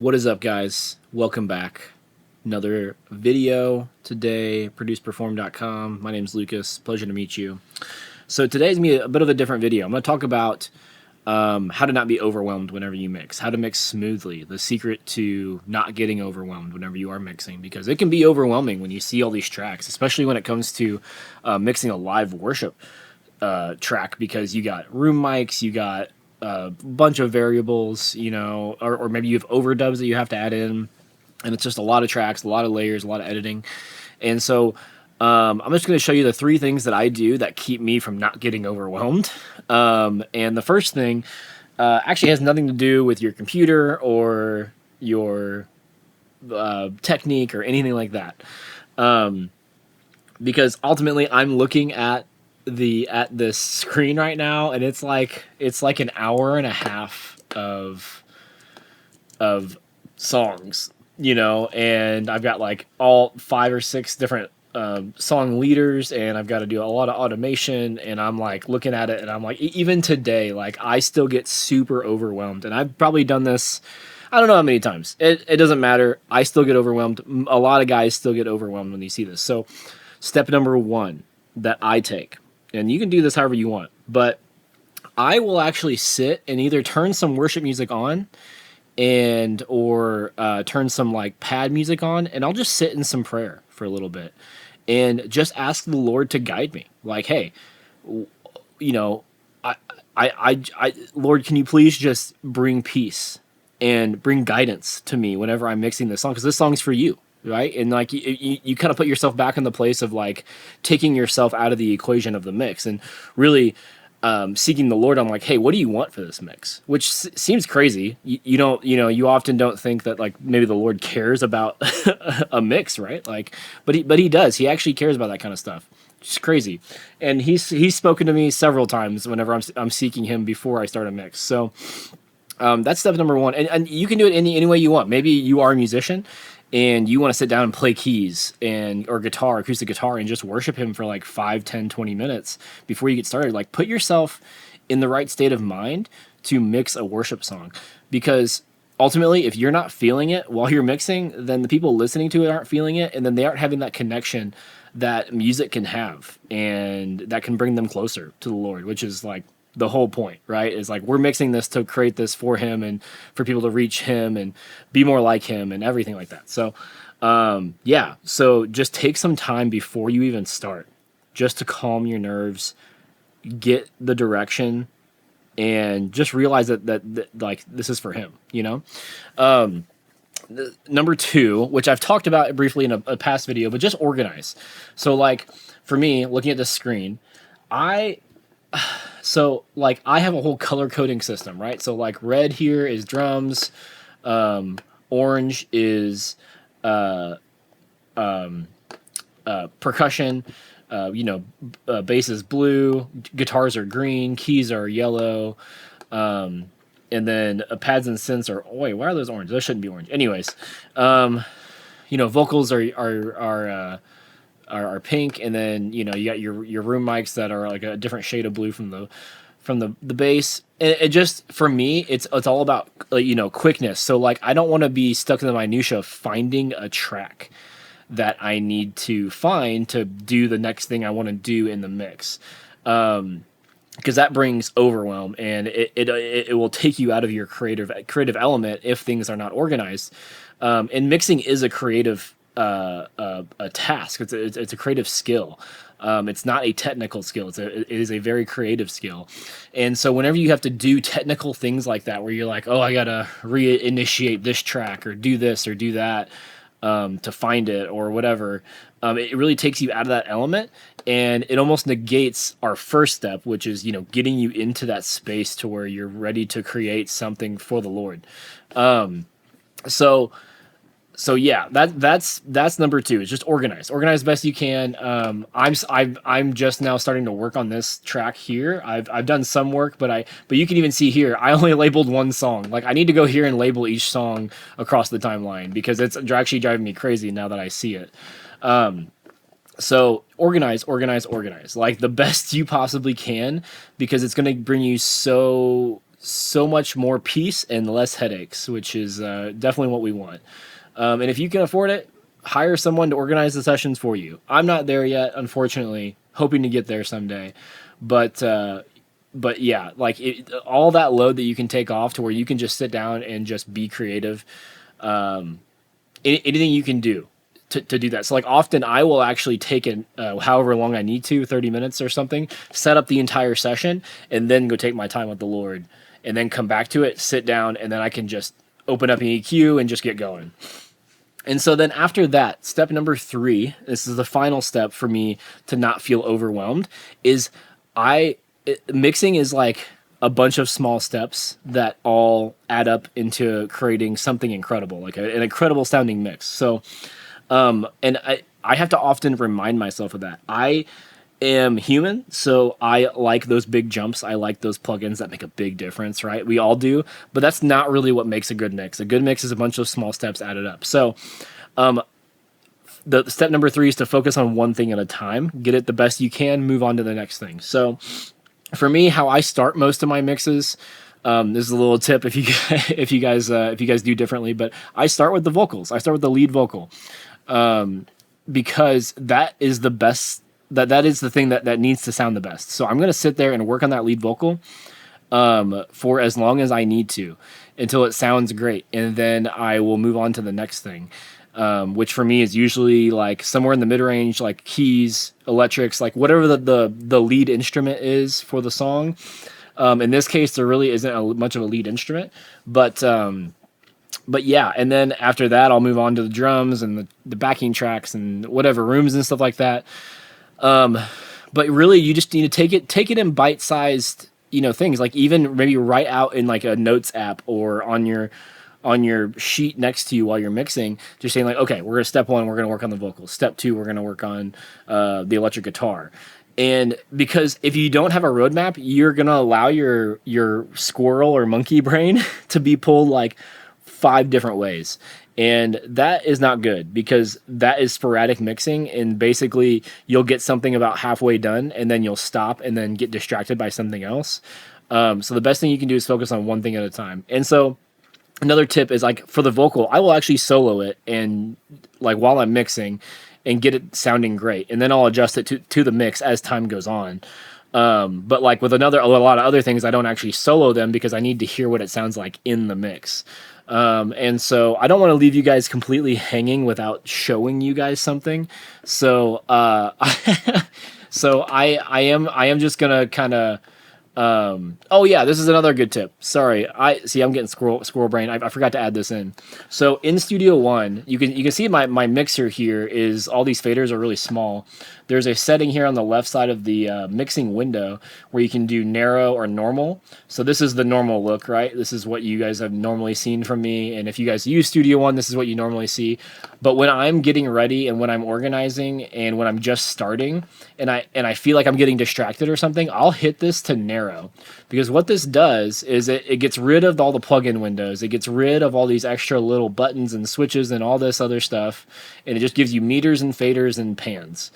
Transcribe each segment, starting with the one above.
What is up, guys? Welcome back. Another video today, produceperform.com. My name's Lucas. Pleasure to meet you. So today's going to be a bit of a different video. I'm going to talk about how to not be overwhelmed whenever you mix, how to mix smoothly, the secret to not getting overwhelmed whenever you are mixing, because it can be overwhelming when you see all these tracks, especially when it comes to mixing a live worship track, because you got room mics, you got a bunch of variables, or maybe you have overdubs that you have to add in, and it's just a lot of tracks, a lot of layers, a lot of editing. And so I'm just going to show you the three things that I do that keep me from not getting overwhelmed. And the first thing actually has nothing to do with your computer or your technique or anything like that. Because ultimately I'm looking at this screen right now, and it's like an hour and a half of songs, and I've got like all 5 or 6 different song leaders, and I've got to do a lot of automation, and I'm like looking at it and I'm like, even today, like I still get super overwhelmed, and I've probably done this, I don't know how many times. It doesn't matter. I still get overwhelmed. A lot of guys still get overwhelmed when you see this. So step number 1 that I take, and you can do this however you want, but I will actually sit and either turn some worship music on or turn some like pad music on, and I'll just sit in some prayer for a little bit and just ask the Lord to guide me. Like, hey, you know, Lord, can you please just bring peace and bring guidance to me whenever I'm mixing this song? Because this song's for you, right? And like you kind of put yourself back in the place of like taking yourself out of the equation of the mix and really seeking the Lord on like, hey, what do you want for this mix? Which seems crazy. You often don't think that like maybe the Lord cares about a mix, right? Like, but he does. He actually cares about that kind of stuff. It's crazy, and he's spoken to me several times whenever I'm seeking him before I start a mix. So that's step number 1, and you can do it any way you want. Maybe you are a musician and you want to sit down and play keys or guitar, acoustic guitar, and just worship him for like 5, 10, 20 minutes before you get started. Like, put yourself in the right state of mind to mix a worship song, because ultimately, if you're not feeling it while you're mixing, then the people listening to it aren't feeling it, and then they aren't having that connection that music can have, and that can bring them closer to the Lord, which is like the whole point, right? Is like, we're mixing this to create this for him and for people to reach him and be more like him and everything like that. So yeah, so just take some time before you even start, just to calm your nerves, get the direction, and just realize that like this is for him, Number 2, which I've talked about briefly in a past video, but just organize. So like for me, looking at this screen, I have a whole color coding system, right? So like red here is drums, orange is percussion, bass is blue, guitars are green, keys are yellow, and then pads and synths are, wait, why are those orange? Those shouldn't be orange. Anyways, vocals are pink, and then you got your room mics that are like a different shade of blue from the bass. And it just, for me, it's all about quickness. So like, I don't want to be stuck in the minutia of finding a track that I need to find to do the next thing I want to do in the mix, because that brings overwhelm, and it will take you out of your creative element if things are not organized. And mixing is a creative a task. It's a creative skill. It's not a technical skill. It is a very creative skill. And so whenever you have to do technical things like that, where you're like, oh, I gotta reinitiate this track or do this or do that to find it or whatever, it really takes you out of that element, and it almost negates our first step, which is getting you into that space to where you're ready to create something for the Lord. So yeah, that's number 2, is just organize the best you can. I'm just now starting to work on this track here. I've done some work, but you can even see here, I only labeled 1 song. Like, I need to go here and label each song across the timeline, because it's actually driving me crazy now that I see it. So organize like the best you possibly can, because it's going to bring you so so much more peace and less headaches, which is definitely what we want. And if you can afford it, hire someone to organize the sessions for you. I'm not there yet, unfortunately. Hoping to get there someday, but yeah, like all that load that you can take off to where you can just sit down and just be creative. Anything you can do to do that. So like often I will actually take it however long I need to, 30 minutes or something, set up the entire session and then go take my time with the Lord and then come back to it, sit down, and then I can just open up an EQ and just get going. And so then after that, step number 3, this is the final step for me to not feel overwhelmed, is mixing is like a bunch of small steps that all add up into creating something incredible, like an incredible sounding mix. So, and I have to often remind myself of that. I am human, so I like those big jumps. I like those plugins that make a big difference, right? We all do, but that's not really what makes a good mix. A good mix is a bunch of small steps added up. So, the step number 3 is to focus on one thing at a time, get it the best you can, move on to the next thing. So for me, how I start most of my mixes, this is a little tip if you guys do differently, but I start with the vocals. I start with the lead vocal, because that is the best. That is the thing that needs to sound the best. So I'm going to sit there and work on that lead vocal for as long as I need to until it sounds great. And then I will move on to the next thing, which for me is usually like somewhere in the mid-range, like keys, electrics, like whatever the lead instrument is for the song. In this case, there really isn't much of a lead instrument, but yeah, and then after that, I'll move on to the drums and the backing tracks and whatever rooms and stuff like that. But really, you just need to take it in bite-sized, things. Like even maybe write out in like a notes app or on your sheet next to you while you're mixing, just saying like, okay, we're gonna step 1, we're gonna work on the vocals. Step 2, we're gonna work on the electric guitar. And because if you don't have a roadmap, you're gonna allow your squirrel or monkey brain to be pulled like 5 different ways. And that is not good because that is sporadic mixing. And basically you'll get something about halfway done and then you'll stop and then get distracted by something else. So the best thing you can do is focus on one thing at a time. And so another tip is like for the vocal, I will actually solo it and like while I'm mixing and get it sounding great. And then I'll adjust it to the mix as time goes on. But like with a lot of other things, I don't actually solo them because I need to hear what it sounds like in the mix. And so I don't want to leave you guys completely hanging without showing you guys something. So, so I am just gonna kind of, oh yeah, this is another good tip. Sorry. I'm getting squirrel brain. I forgot to add this in. So in Studio One, you can see my mixer here is all these faders are really small. There's a setting here on the left side of the mixing window where you can do narrow or normal. So this is the normal look, right? This is what you guys have normally seen from me. And if you guys use Studio One, this is what you normally see. But when I'm getting ready and when I'm organizing and when I'm just starting and I feel like I'm getting distracted or something, I'll hit this to narrow. Because what this does is it gets rid of all the plugin windows. It gets rid of all these extra little buttons and switches and all this other stuff. And it just gives you meters and faders and pans.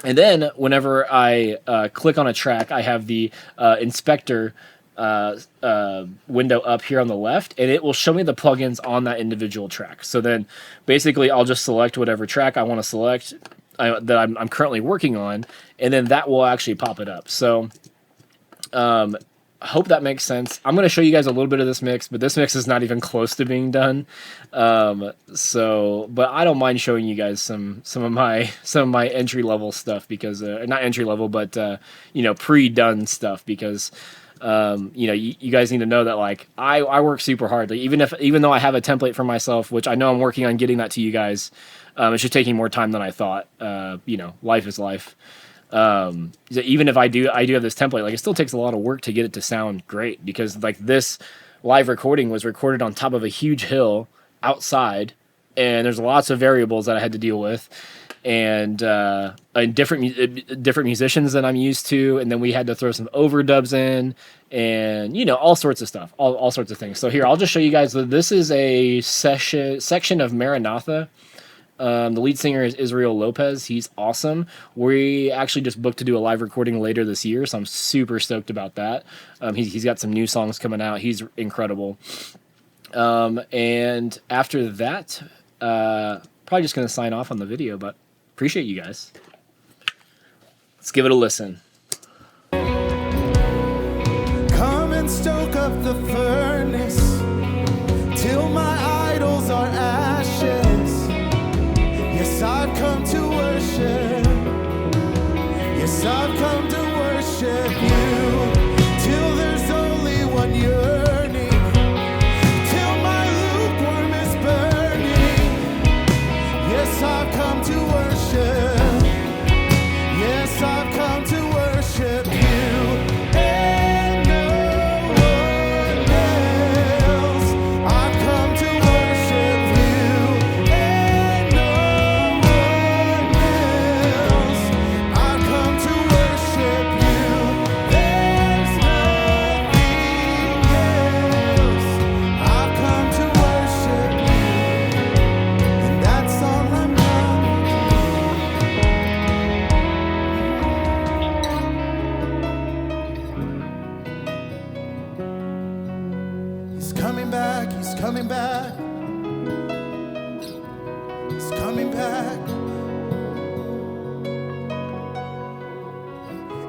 And then whenever I click on a track, I have the inspector window up here on the left, and it will show me the plugins on that individual track. So then basically I'll just select whatever track I want to select that I'm currently working on, and then that will actually pop it up. So I hope that makes sense. I'm going to show you guys a little bit of this mix, but this mix is not even close to being done. But I don't mind showing you guys some of my entry level stuff because not entry level, but pre-done stuff because you guys need to know that like I work super hard. Like even though I have a template for myself, which I know I'm working on getting that to you guys, it's just taking more time than I thought. Life is life. So even if I do have this template, like it still takes a lot of work to get it to sound great because like this live recording was recorded on top of a huge hill outside and there's lots of variables that I had to deal with and different musicians than I'm used to. And then we had to throw some overdubs in and, all sorts of stuff, all sorts of things. So here, I'll just show you guys that this is a section of Maranatha. The lead singer is Israel Lopez. He's awesome. We actually just booked to do a live recording later this year, so I'm super stoked about that. He's got some new songs coming out. He's incredible. And after that, probably just going to sign off on the video, but appreciate you guys. Let's give it a listen. Come and stoke up the furnace till my idols are ashes. Yes, I've come to worship. Yes, I've come to worship you till there's only one yearning, till my lukewarm is burning. Yes, I've come to worship. Yes, I've come to worship you and no one else. I've come to worship you and no one else. I've come to worship you. There's nothing else. I've come to worship you, and that's all I'm gonna He's coming back, he's coming back, he's coming back.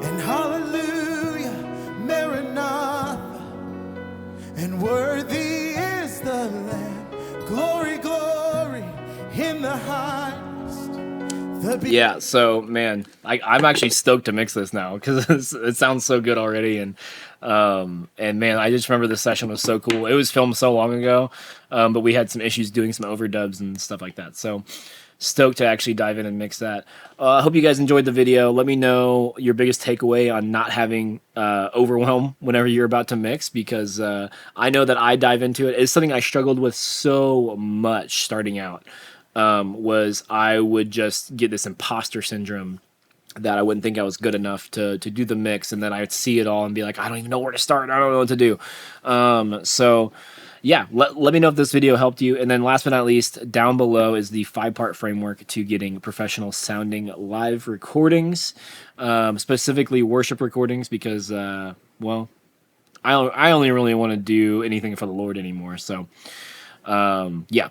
And hallelujah, Maranatha, and worthy is the Lamb. Glory, glory in the highest. Yeah, so man, I'm actually stoked to mix this now because it sounds so good already, and man, I just remember this session was so cool. It was filmed so long ago, but we had some issues doing some overdubs and stuff like that. So stoked to actually dive in and mix that. I hope you guys enjoyed the video. Let me know your biggest takeaway on not having overwhelm whenever you're about to mix, because I know that I dive into it. It's something I struggled with so much starting out. Was I would just get this imposter syndrome that I wouldn't think I was good enough to do the mix, and then I would see it all and be like, I don't even know where to start. I don't know what to do. So yeah, let me know if this video helped you. And then last but not least, down below is the 5-part framework to getting professional sounding live recordings, specifically worship recordings, because, well, I only really want to do anything for the Lord anymore. So, yeah.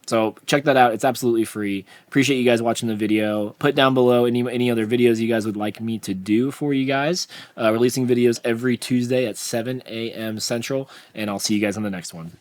So check that out. It's absolutely free. Appreciate you guys watching the video. Put down below any other videos you guys would like me to do for you guys. Releasing videos every Tuesday at 7 a.m. Central, and I'll see you guys on the next one.